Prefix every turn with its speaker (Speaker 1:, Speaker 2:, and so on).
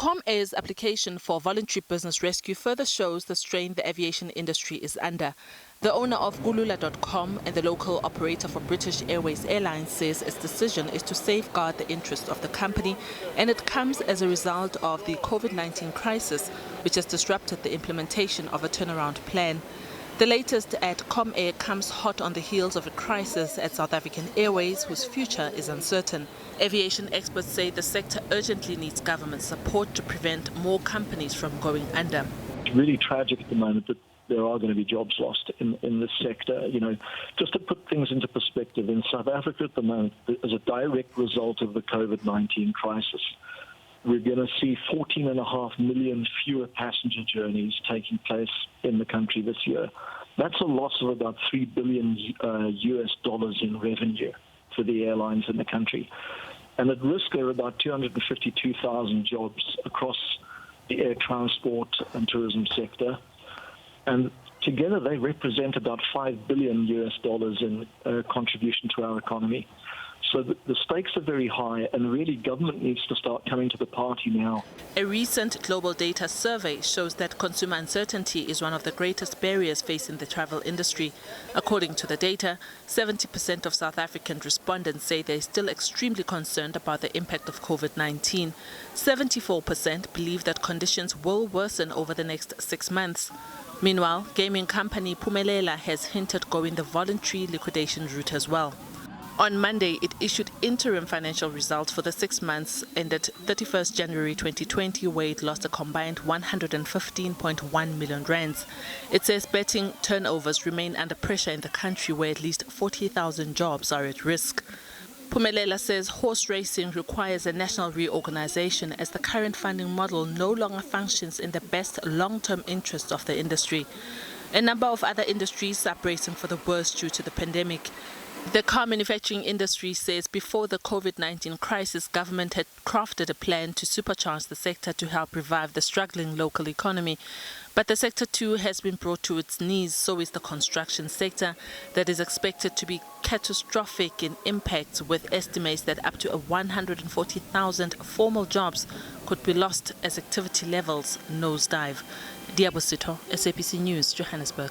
Speaker 1: ComAir's application for voluntary business rescue further shows the strain the aviation industry is under. The owner of Kulula.com and the local operator for British Airways says its decision is to safeguard the interest of the company, and it comes as a result of the COVID-19 crisis, which has disrupted the implementation of a turnaround plan. The latest at ComAir comes hot on the heels of a crisis at South African Airways, whose future is uncertain. Aviation experts say the sector urgently needs government support to prevent more companies from going under.
Speaker 2: It's really tragic at the moment that there are going to be jobs lost in this sector. You know, just to put things into perspective, in South Africa at the moment, as a direct result of the COVID-19 crisis, we're going to see 14.5 million fewer passenger journeys taking place in the country this year. That's a loss of about $3 billion US dollars in revenue for the airlines in the country. And at risk there are about 252,000 jobs across the air transport and tourism sector. And together they represent about $5 billion US dollars in contribution to our economy. So the stakes are very high, and really government needs to start coming to the party now.
Speaker 1: A recent global data survey shows that consumer uncertainty is one of the greatest barriers facing the travel industry. According to the data, 70% of South African respondents say they're still extremely concerned about the impact of COVID-19. 74% believe that conditions will worsen over the next 6 months. Meanwhile, gaming company Phumelela has hinted going the voluntary liquidation route as well. On Monday, it issued interim financial results for the 6 months ended 31st January 2020, where it lost a combined 115.1 million rands. It says betting turnovers remain under pressure in the country, where at least 40,000 jobs are at risk. Phumelela says horse racing requires a national reorganization, as the current funding model no longer functions in the best long-term interest of the industry. A number of other industries are bracing for the worst due to the pandemic. The car manufacturing industry says before the COVID-19 crisis, government had crafted a plan to supercharge the sector to help revive the struggling local economy. But the sector too has been brought to its knees. So is the construction sector, that is expected to be catastrophic in impact, with estimates that up to 140,000 formal jobs could be lost as activity levels nosedive. Diabosito, SABC News, Johannesburg.